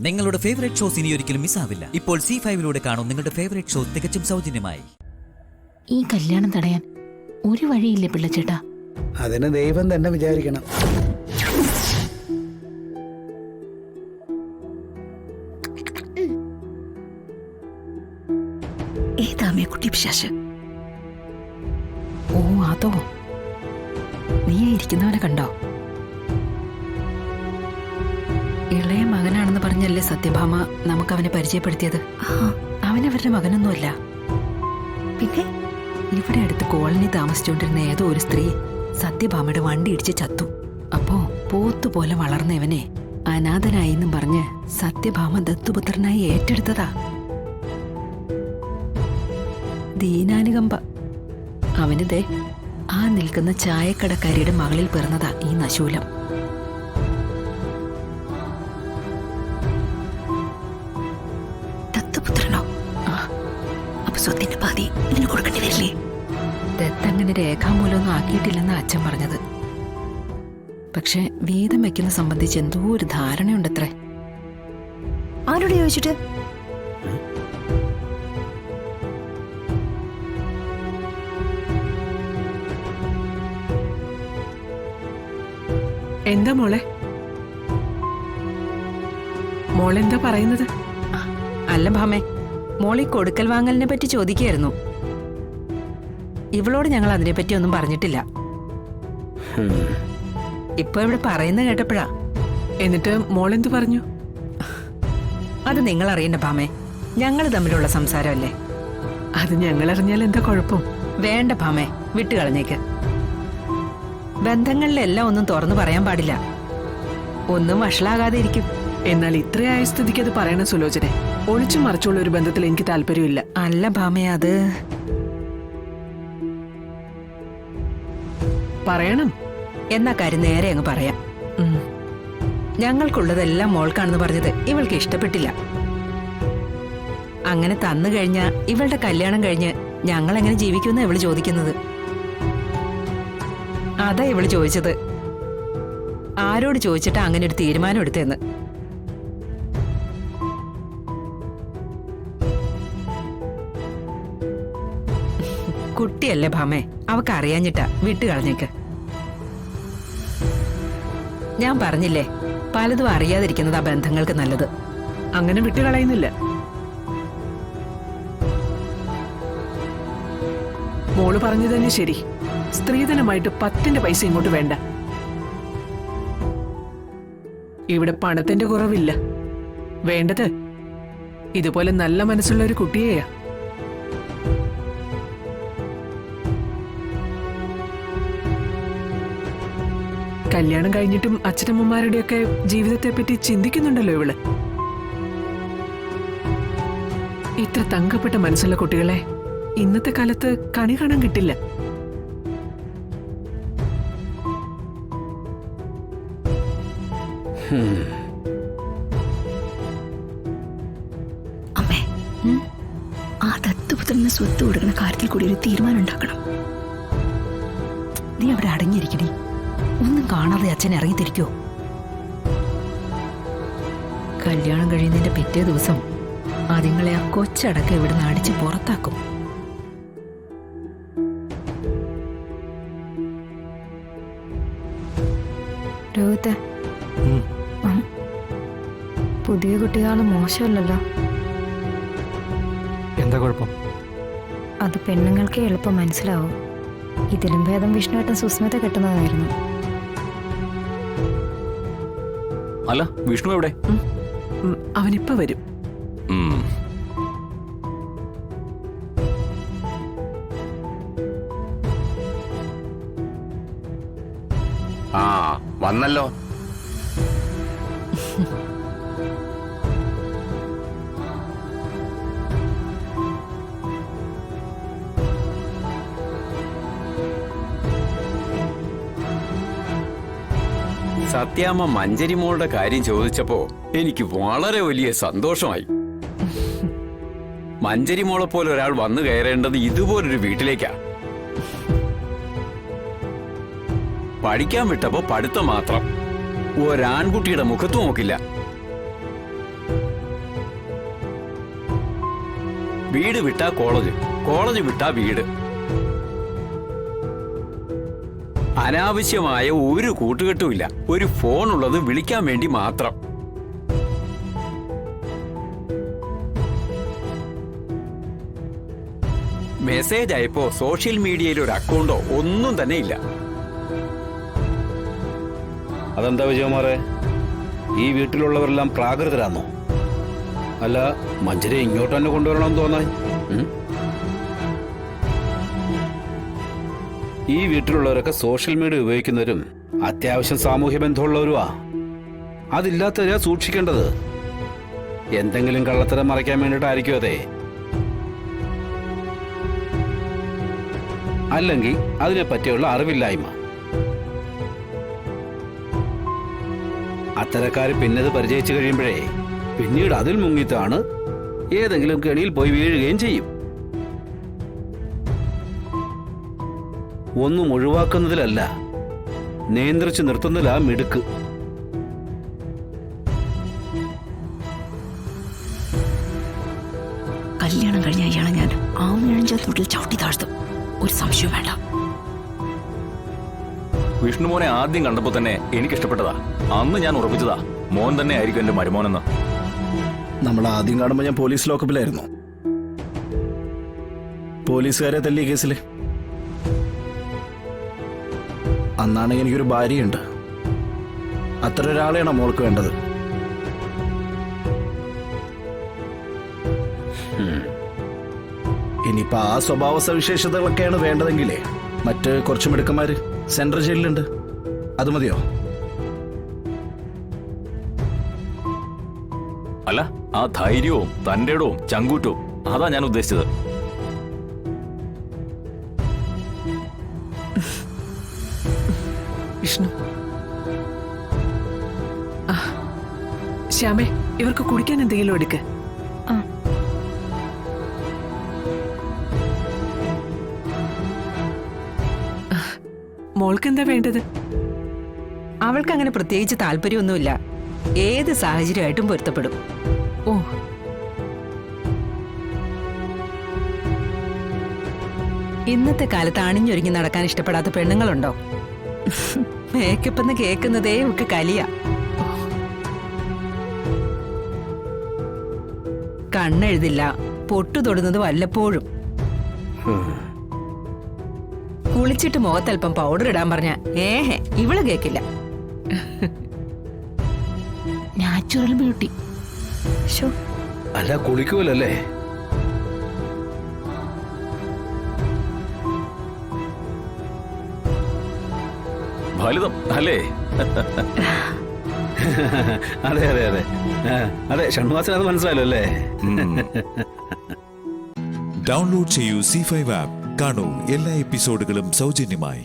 നിങ്ങളുടെ favourite shows ഇനി ഒരിക്കലും മിസ്സാവില്ല. ഇപ്പോൾ C5 കാണും നിങ്ങളുടെ ഫേവറേറ്റ് ഷോ തികച്ചും സൗജന്യമായി. ഈ കല്യാണം തടയാൻ ഒരു വഴിയില്ലേ പിള്ളച്ചേട്ടാ? അതിന് ദൈവം തന്നെ വിചാരിക്കണം. ഏതാമേ കുട്ടി പിശാശ്? ഓ അതോ, നീ ഇരിക്കുന്നവനെ കണ്ടോ? ഇളയ മകനാണെന്ന് പറഞ്ഞല്ലേ സത്യഭാമ നമുക്ക് അവനെ പരിചയപ്പെടുത്തിയത്. അവനവരുടെ മകനൊന്നുമല്ല. പിന്നെ ഇവിടെ അടുത്ത് കോളനി താമസിച്ചുകൊണ്ടിരുന്ന ഏതോ ഒരു സ്ത്രീ സത്യഭാമയുടെ വണ്ടി ഇടിച്ച് ചത്തു. അപ്പോ പോത്തുപോലെ വളർന്നവനെ അനാഥനായി എന്നും പറഞ്ഞ് സത്യഭാമ ദത്തുപുത്രനായി ഏറ്റെടുത്തതാ. ദീനാനുകമ്പ. അവനിതേ ആ നിൽക്കുന്ന ചായക്കടക്കാരിയുടെ മകളിൽ പിറന്നതാ ഈ നശൂലം. ദത്തുപുത്രനോ? അപ്പൊ സ്വത്തിന്റെ പാതി ഇതിന് കൊടുക്കേണ്ടി വരില്ലേ? ദത്തങ്ങനെ രേഖാമൂലമൊന്നും ആക്കിയിട്ടില്ലെന്ന് അച്ഛൻ പറഞ്ഞത്. പക്ഷെ വീതം വെക്കുന്ന സംബന്ധിച്ച് എന്തോ ഒരു ധാരണയുണ്ടത്രേ. ആരോട് ചോദിച്ചിട്ട്? എന്താ മോളെ? മോളെന്താ പറയുന്നത്? അല്ല ഭാമേ, മോളി കൊടുക്കൽ വാങ്ങലിനെ പറ്റി ചോദിക്കുകയായിരുന്നു. ഇവളോട് ഞങ്ങൾ അതിനെപ്പറ്റി ഒന്നും പറഞ്ഞിട്ടില്ല. ഇപ്പൊ ഇവിടെ പറയുന്നത് കേട്ടപ്പോഴാ. എന്നിട്ട് മോളെന്ത് പറഞ്ഞു? അത് നിങ്ങൾ അറിയണ്ട ഭാമേ, ഞങ്ങൾ തമ്മിലുള്ള സംസാരമല്ലേ. അത് ഞങ്ങൾ അറിഞ്ഞാൽ എന്താ കുഴപ്പം? വേണ്ട ഭാമേ, വിട്ടുകളഞ്ഞേക്ക്. ബന്ധങ്ങളിലെല്ലാം ഒന്നും തുറന്നു പറയാൻ പാടില്ല. ഒന്നും വഷളാകാതെ ഇരിക്കും. എന്നാൽ ഇത്രയായ സ്ഥിതിക്ക് അത് പറയണം സുലോചനെ. ഒളിച്ചു മറിച്ചുള്ള ഒരു ബന്ധത്തിൽ എനിക്ക് താല്പര്യമില്ല. അല്ല ഭാമേ, അത് പറയണം. എന്നാ കാര്യം നേരെ അങ്ങ് പറയാം. ഞങ്ങൾക്കുള്ളതെല്ലാം മോൾക്കാണെന്ന് പറഞ്ഞത് ഇവൾക്ക് ഇഷ്ടപ്പെട്ടില്ല. അങ്ങനെ തന്നു കഴിഞ്ഞാ ഇവളുടെ കല്യാണം കഴിഞ്ഞ് ഞങ്ങൾ എങ്ങനെ ജീവിക്കുമെന്ന് ഇവള് ചോദിക്കുന്നത്. അതാ ഇവള് ചോദിച്ചത്. ആരോട് ചോദിച്ചിട്ടാ അങ്ങനെ ഒരു തീരുമാനം എടുത്തെന്ന്. കുട്ടിയല്ലേ ഭാമേ, അവക്ക് അറിയാഞ്ഞിട്ടാ. വിട്ടുകളഞ്ഞേക്ക്. ഞാൻ പറഞ്ഞില്ലേ, പലതും അറിയാതിരിക്കുന്നതാ ബന്ധങ്ങൾക്ക് നല്ലത്. അങ്ങനെ വിട്ടുകളയുന്നില്ല. മോള് പറഞ്ഞു തന്നെ ശരി. സ്ത്രീധനമായിട്ട് 10 പൈസ ഇങ്ങോട്ട് വേണ്ട. ഇവിടെ പണത്തിന്റെ കുറവില്ല. വേണ്ടത് ഇതുപോലെ നല്ല മനസ്സുള്ള ഒരു കുട്ടിയെയാ. കല്യാണം കഴിഞ്ഞിട്ടും അച്ഛനമ്മമാരുടെയൊക്കെ ജീവിതത്തെ പറ്റി ചിന്തിക്കുന്നുണ്ടല്ലോ ഇവള്. ഇത്ര തങ്കപ്പെട്ട മനസ്സുള്ള കുട്ടികളെ ഇന്നത്തെ കാലത്ത് കണി കാണാൻ കിട്ടില്ല. അമ്മേ, ആ ദത്തുപുത്രന് സ്വത്ത് കൊടുക്കുന്ന കാര്യത്തിൽ കൂടി ഒരു തീരുമാനം ഉണ്ടാക്കണം. നീ അവിടെ അടങ്ങിയിരിക്കണേ. ഒന്നും കാണാതെ അച്ഛൻ ഇറങ്ങിത്തിരിക്കോ? കല്യാണം കഴിയുന്നതിന്റെ പിറ്റേ ദിവസം അതുങ്ങളെ ആ കൊച്ചടക്കം ഇവിടുന്ന് അടിച്ച് പുറത്താക്കും. രോഹിത്തെ, പുതിയ കുട്ടികൾ മോശമല്ലല്ലോ. എന്താ കുഴപ്പം? അത് പെണ്ണുങ്ങൾക്ക് എളുപ്പം മനസ്സിലാവും. ഇതിലും ഭേദം വിഷ്ണുവേട്ടൻ സുസ്മിത കെട്ടുന്നതായിരുന്നു. അല്ല, വിഷ്ണു എവിടെ? അവനിപ്പ വരും. ആ വന്നല്ലോ. സത്യാമ്മ മഞ്ചരി മോളുടെ കാര്യം ചോദിച്ചപ്പോ എനിക്ക് വളരെ വലിയ സന്തോഷമായി. മഞ്ചരി മോളെ പോലെ ഒരാൾ വന്നു കയറേണ്ടത് ഇതുപോലൊരു വീട്ടിലേക്കാ. പഠിക്കാൻ വിട്ടപ്പോ പഠിത്തം മാത്രം, ഒരാൺകുട്ടിയുടെ മുഖത്ത് നോക്കില്ല. വീട് വിട്ടാ കോളേജ്, കോളേജ് വിട്ടാ വീട്. അനാവശ്യമായ ഒരു കൂട്ടുകെട്ടുമില്ല. ഒരു ഫോൺ ഉള്ളത് വിളിക്കാൻ വേണ്ടി മാത്രം. മെസ്സേജ് ആയപ്പോ സോഷ്യൽ മീഡിയയിൽ ഒരു അക്കൗണ്ടോ ഒന്നും തന്നെ ഇല്ല. അതെന്താ വിജയകുമാറെ, ഈ വീട്ടിലുള്ളവരെല്ലാം പ്രാകൃതരാന്നോ? അല്ല, മഞ്ജരി ഇങ്ങോട്ട് തന്നെ കൊണ്ടുവരണമെന്ന് തോന്നാൻ? ഈ വീട്ടിലുള്ളവരൊക്കെ സോഷ്യൽ മീഡിയ ഉപയോഗിക്കുന്നവരും അത്യാവശ്യം സാമൂഹ്യ ബന്ധമുള്ളവരുമാ. അതില്ലാത്തവരാ സൂക്ഷിക്കേണ്ടത്. എന്തെങ്കിലും കള്ളത്തരം മറയ്ക്കാൻ വേണ്ടിയിട്ടായിരിക്കും അതെ. അല്ലെങ്കിൽ അതിനെ പറ്റിയുള്ള അറിവില്ലായ്മ. അത്തരക്കാര് പിന്നത് പരിചയിച്ചു കഴിയുമ്പോഴേ പിന്നീട് അതിൽ മുങ്ങിത്താണ് ഏതെങ്കിലും കെണിയിൽ പോയി വീഴുകയും ചെയ്യും. ഒന്നും ഒഴിവാക്കുന്നതിലല്ല, നിയന്ത്രിച്ചു നിർത്തുന്നതിലാ മിടുക്ക്. കല്യാണം കഴിഞ്ഞ ഇയാളെ ഞാൻ ആമിഴഞ്ച തൊട്ടിൽ ചവിട്ടി താഴ്ത്തും, ഒരു സംശയവും വേണ്ട. വിഷ്ണുമോനെ ആദ്യം കണ്ടപ്പോ തന്നെ എനിക്കിഷ്ടപ്പെട്ടതാ. അന്ന് ഞാൻ ഉറപ്പിച്ചതാ, മോൻ തന്നെ ആയിരിക്കും എന്റെ മരുമോനെന്ന്. നമ്മൾ ആദ്യം കാണുമ്പോൾ ഞാൻ പോലീസ് ലോക്കപ്പിലായിരുന്നു. പോലീസുകാരെ തല്ലിയ കേസില്. അന്നാണെങ്കിൽ എനിക്കൊരു ഭാര്യയുണ്ട്. അത്ര ഒരാളെയാണോ മോൾക്ക് വേണ്ടത്? ഇനിയിപ്പോ ആ സ്വഭാവ സവിശേഷതകളൊക്കെയാണ് വേണ്ടതെങ്കിലേ മറ്റ് കുറച്ച് മിടുക്കന്മാര് സെൻട്രൽ ജയിലിലുണ്ട്. അത് മതിയോ? അല്ല, ആ ധൈര്യവും തന്റെടവും ചങ്കൂറ്റവും അതാ ഞാൻ ഉദ്ദേശിച്ചത്. വിഷ്ണു, ശ്യാമേ, ഇവർക്ക് കുടിക്കാൻ എന്തെങ്കിലും എടുക്ക്. മോൾക്ക് എന്താ വേണ്ടത്? അവൾക്ക് അങ്ങനെ പ്രത്യേകിച്ച് താല്പര്യമൊന്നുമില്ല. ഏത് സാഹചര്യമായിട്ടും പൊരുത്തപ്പെടും. ഓ, ഇന്നത്തെ കാലത്ത് അണിഞ്ഞൊരുങ്ങി നടക്കാൻ ഇഷ്ടപ്പെടാത്ത പെണ്ണുങ്ങളുണ്ടോ? മേക്കപ്പ് എന്ന് കേൾക്കുന്നതേ ഒക്കെ കലിയ. കണ്ണെഴുതില്ല, പൊട്ടു തൊടുന്നത് വല്ലപ്പോഴും. കുളിച്ചിട്ട് മുഖത്തൽപ്പം പൗഡർ ഇടാൻ പറഞ്ഞ ഇവള് കേക്കില്ല. Natural beauty. അല്ല, കുളിക്കൂലല്ലേ? ഫലിതം അല്ലേ? അതെ അതെ അതെ അതെ, ഷൺവാസൻ അത് മനസ്സിലായല്ലോ അല്ലേ? ഡൗൺലോഡ് ചെയ്യൂ C5 ആപ്പ്. കാണൂ എല്ലാ എപ്പിസോഡുകളും സൗജന്യമായി.